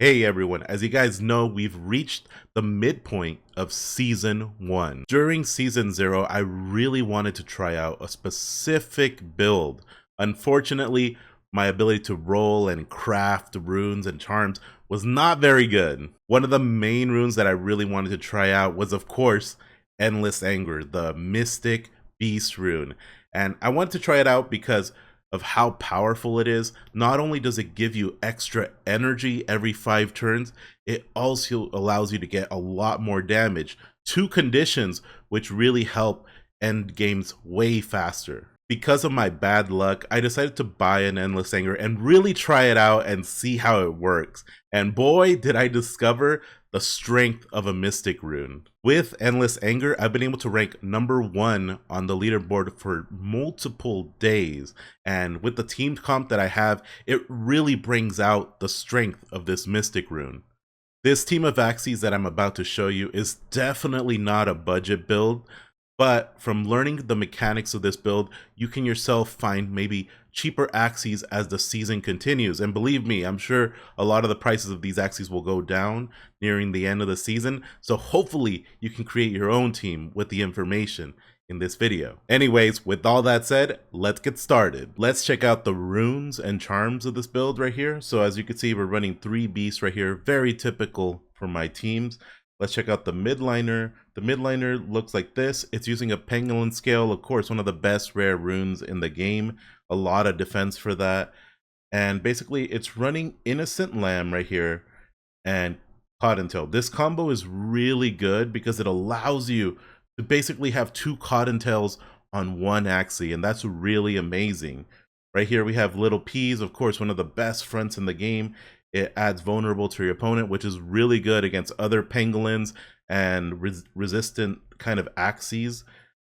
Hey everyone, as you guys know, we've reached the midpoint of Season 1. During Season 0, I really wanted to try out a specific build. Unfortunately, my ability to roll and craft runes and charms was not very good. One of the main runes that I really wanted to try out was, of course, Endless Anger, the Mystic Rune. And I wanted to try it out because of how powerful it is. Not only does it give you extra energy every 5 turns, it also allows you to get a lot more damage. 2 conditions which really help end games way faster. Because of my bad luck, I decided to buy an Endless Anger and really try it out and see how it works. And boy, did I discover the strength of a Mystic Rune. With Endless Anger, I've been able to rank #1 on the leaderboard for multiple days. And with the team comp that I have, it really brings out the strength of this Mystic Rune. This team of Axies that I'm about to show you is definitely not a budget build, but from learning the mechanics of this build, you can yourself find maybe cheaper Axies as the season continues. And believe me, I'm sure a lot of the prices of these Axies will go down nearing the end of the season. So hopefully you can create your own team with the information in this video. Anyways, with all that said, let's get started. Let's check out the runes and charms of this build right here. So as you can see, we're running 3 beasts right here, very typical for my teams. Let's check out the midliner. The midliner looks like this. It's using a pangolin scale, of course, one of the best rare runes in the game. A lot of defense for that. And basically, it's running Innocent Lamb right here and Cottontail. This combo is really good because it allows you to basically have 2 Cottontails on 1 Axie, and that's really amazing. Right here, we have Little Peas, of course, one of the best fronts in the game. It adds vulnerable to your opponent, which is really good against other pangolins and resistant kind of Axies.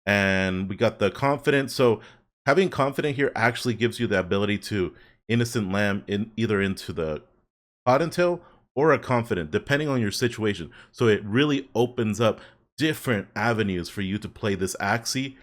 And we got the Confident. So having Confident here actually gives you the ability to Innocent Lamb either into the Cottontail or a Confident, depending on your situation. So it really opens up different avenues for you to play this Axie.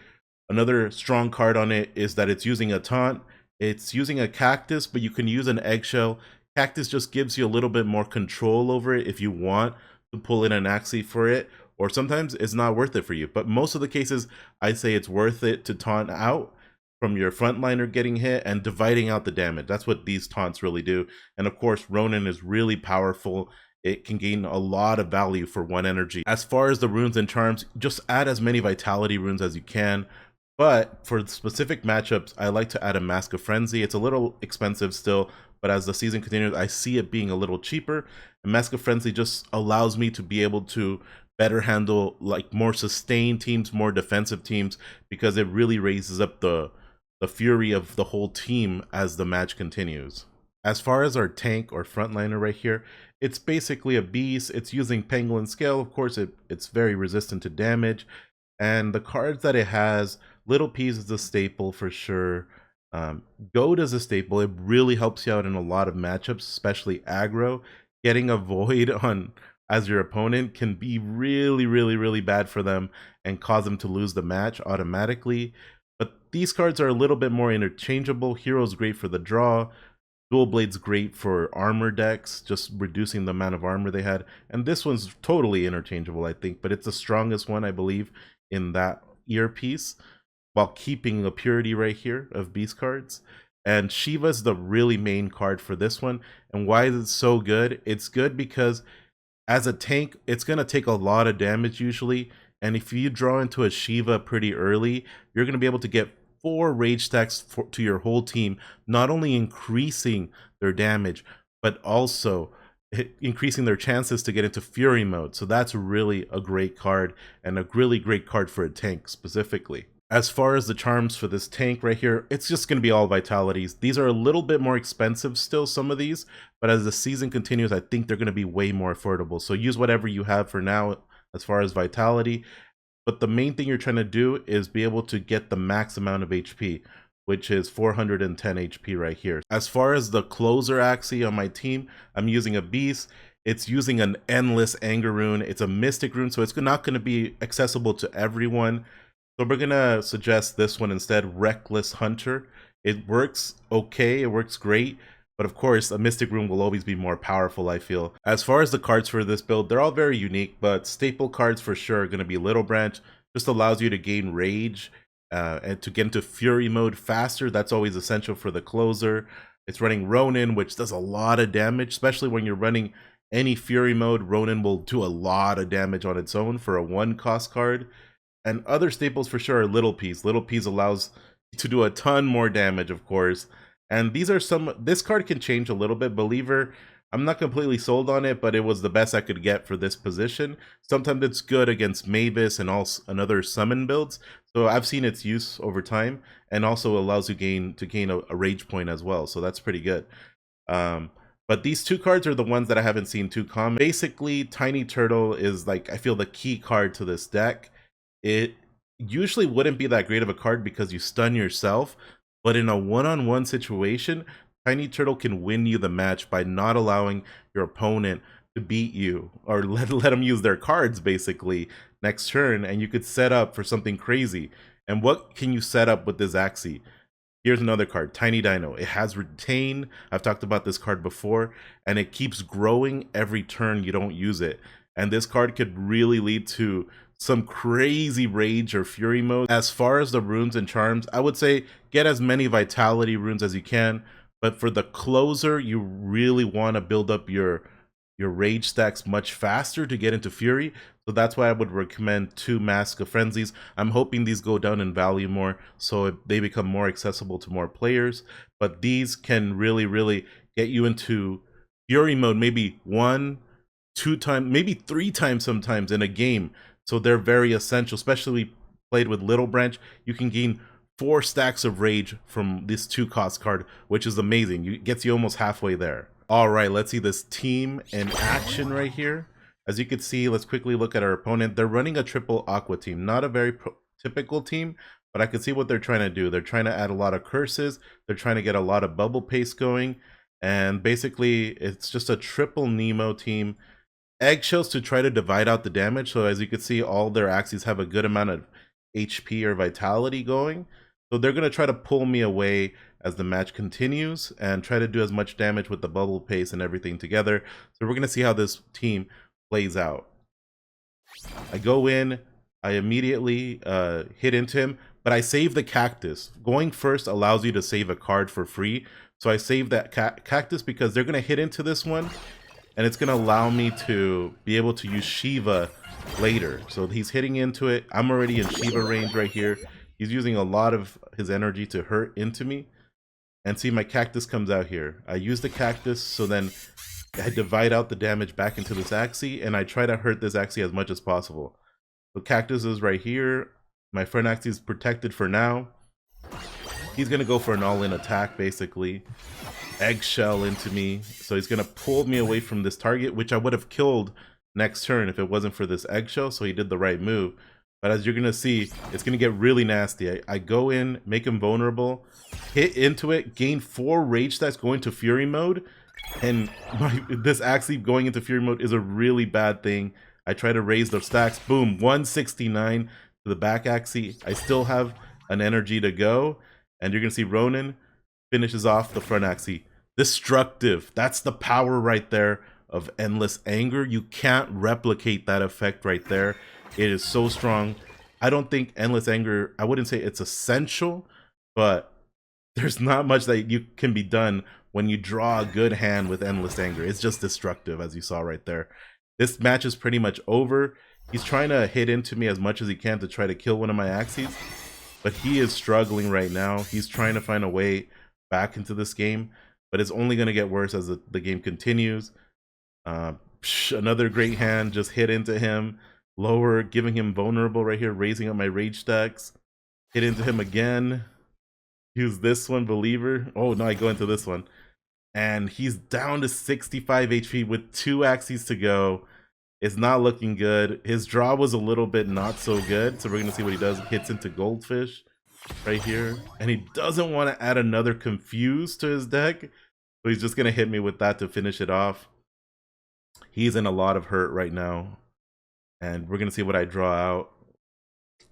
Another strong card on it is that it's using a taunt. It's using a cactus, but you can use an eggshell. Cactus just gives you a little bit more control over it if you want to pull in an Axie for it, or sometimes it's not worth it for you. But most of the cases, I'd say it's worth it to taunt out from your frontliner getting hit and dividing out the damage. That's what these taunts really do. And of course, Ronin is really powerful. It can gain a lot of value for 1 energy. As far as the runes and charms, just add as many vitality runes as you can. But for specific matchups, I like to add a Mask of Frenzy. It's a little expensive still, but as the season continues, I see it being a little cheaper. And Mask of Frenzy just allows me to be able to better handle like more sustained teams, more defensive teams, because it really raises up the fury of the whole team as the match continues. As far as our tank or frontliner right here, it's basically a beast. It's using Pangolin Scale. Of course, it's very resistant to damage. And the cards that it has, Little Peas is a staple for sure. Goat is a staple. It really helps you out in a lot of matchups, especially aggro. Getting a Void on as your opponent can be really bad for them and cause them to lose the match automatically. But these cards are a little bit more interchangeable. Hero's great for the draw. Dual Blade's great for armor decks, just reducing the amount of armor they had. And this one's totally interchangeable, I think, but it's the strongest one, I believe, in that earpiece, while keeping the purity right here of beast cards. And Shiva's the really main card for this one. And why is it so good? It's good because as a tank, it's going to take a lot of damage usually. And if you draw into a Shiva pretty early, you're going to be able to get 4 rage stacks to your whole team, not only increasing their damage, but also increasing their chances to get into fury mode. So that's really a great card, and a really great card for a tank specifically. As far as the charms for this tank right here, it's just going to be all vitalities. These are a little bit more expensive still, some of these, but as the season continues, I think they're going to be way more affordable. So use whatever you have for now as far as vitality. But the main thing you're trying to do is be able to get the max amount of HP, which is 410 HP right here. As far as the closer Axie on my team, I'm using a beast. It's using an Endless Anger rune. It's a Mystic Rune, so it's not going to be accessible to everyone. So we're going to suggest this one instead, Reckless Hunter. It works okay, it works great, But of course, a Mystic Rune will always be more powerful, I feel. As far as the cards for this build, they're all very unique, but staple cards for sure are going to be Little Branch. Just allows you to gain Rage and to get into Fury mode faster. That's always essential for the closer. It's running Ronin, which does a lot of damage, especially when you're running any Fury mode. Ronin will do a lot of damage on its own for a 1-cost card. And other staples for sure are Little Piece. Little Piece allows you to do a ton more damage, of course. And these are this card can change a little bit. Believer, I'm not completely sold on it, but it was the best I could get for this position. Sometimes it's good against Mavis and other summon builds. So I've seen its use over time, and also allows you to gain a rage point as well. So that's pretty good. But these two cards are the ones that I haven't seen too common. Basically, Tiny Turtle is like, I feel, the key card to this deck. It usually wouldn't be that great of a card because you stun yourself, but in a one-on-one situation, Tiny Turtle can win you the match by not allowing your opponent to beat you, or let them use their cards basically next turn, and you could set up for something crazy. And what can you set up with this Axie? Here's another card, Tiny Dino. It has Retain. I've talked about this card before, and it keeps growing every turn you don't use it. And this card could really lead to some crazy Rage or Fury mode. As far as the runes and charms, I would say get as many Vitality runes as you can, but for the closer, you really want to build up your Rage stacks much faster to get into Fury. So that's why I would recommend 2 Mask of Frenzies. I'm hoping these go down in value more, so they become more accessible to more players. But these can really get you into Fury mode maybe 1, 2 times, maybe 3 times sometimes in a game. So they're very essential, especially played with Little Branch. You can gain 4 stacks of Rage from this 2-cost card, which is amazing. It gets you almost halfway there. All right, let's see this team in action right here. As you can see, let's quickly look at our opponent. They're running a triple Aqua team. Not a very typical team, but I can see what they're trying to do. They're trying to add a lot of curses. They're trying to get a lot of bubble paste going. And basically, it's just a triple Nemo team. Eggshells to try to divide out the damage. So as you can see, all their Axies have a good amount of HP or Vitality going. So they're going to try to pull me away as the match continues and try to do as much damage with the bubble paste and everything together. So we're going to see how this team plays out. I go in, I immediately hit into him, but I save the Cactus. Going first allows you to save a card for free. So I save that Cactus because they're going to hit into this one, and it's going to allow me to be able to use Shiva later. So he's hitting into it. I'm already in Shiva range right here. He's using a lot of his energy to hurt into me. And see, my Cactus comes out here. I use the Cactus, so then I divide out the damage back into this Axie, and I try to hurt this Axie as much as possible. The Cactus is right here. My friend Axie is protected for now. He's going to go for an all-in attack, basically. Eggshell into me. So he's going to pull me away from this target, which I would have killed next turn if it wasn't for this Eggshell, so he did the right move. But as you're going to see, it's going to get really nasty. I go in, make him vulnerable, hit into it, gain 4 rage stacks going to Fury mode, and this Axie going into Fury mode is a really bad thing. I try to raise those stacks. Boom, 169 to the back Axie. I still have an energy to go, and you're going to see Ronin finishes off the front Axie. Destructive. That's the power right there of Endless Anger. You can't replicate that effect right there. It is so strong. I don't think Endless Anger, I wouldn't say it's essential, but there's not much that you can be done when you draw a good hand with Endless Anger. It's just destructive, as you saw right there. This match is pretty much over. He's trying to hit into me as much as he can to try to kill one of my Axies, but he is struggling right now. He's trying to find a way back into this game, but it's only going to get worse as the game continues. Another great hand, just hit into him. Lower, giving him vulnerable right here, raising up my rage stacks. Hit into him again. Use this one, Believer. Oh, no, I go into this one. And he's down to 65 HP with 2 Axies to go. It's not looking good. His draw was a little bit not so good. So we're going to see what he does. Hits into Goldfish right here. And he doesn't want to add another Confuse to his deck. So he's just going to hit me with that to finish it off. He's in a lot of hurt right now. And we're going to see what I draw out.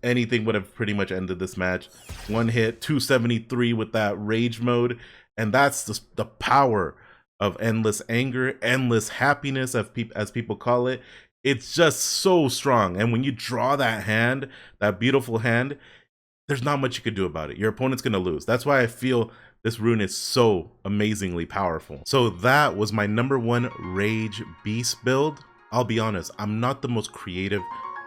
Anything would have pretty much ended this match. 1 hit, 273 with that rage mode. And that's the power of endless anger, endless happiness, as people call it. It's just so strong. And when you draw that hand, that beautiful hand, there's not much you could do about it. Your opponent's going to lose. That's why I feel this rune is so amazingly powerful. So that was my #1 Rage Beast build. I'll be honest, I'm not the most creative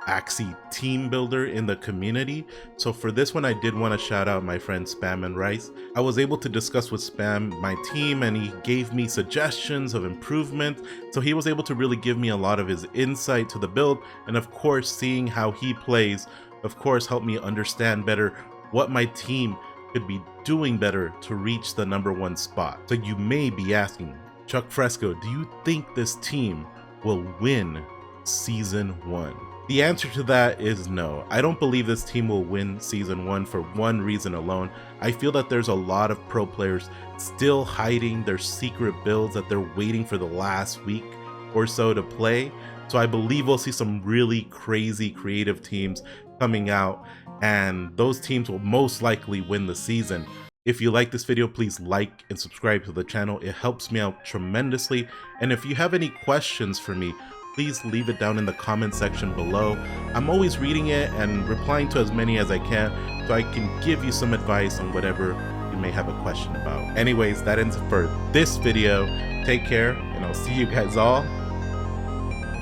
Axie team builder in the community. So for this one, I did want to shout out my friend Spam and Rice. I was able to discuss with Spam my team, and he gave me suggestions of improvement. So he was able to really give me a lot of his insight to the build. And of course, seeing how he plays, of course, helped me understand better what my team could be doing better to reach the #1 spot. So you may be asking, Chuck Fresco, do you think this team will win Season 1? The answer to that is no. I don't believe this team will win Season 1 for one reason alone. I feel that there's a lot of pro players still hiding their secret builds that they're waiting for the last week or so to play. So I believe we'll see some really crazy creative teams coming out, and those teams will most likely win the season. If you like this video, please like and subscribe to the channel. It helps me out tremendously. And if you have any questions for me, please leave it down in the comment section below. I'm always reading it and replying to as many as I can, so I can give you some advice on whatever you may have a question about. Anyways, that ends it for this video. Take care, and I'll see you guys all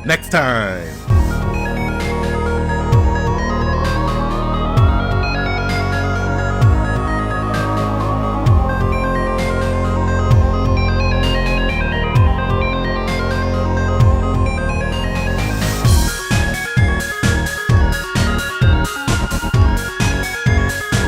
next time.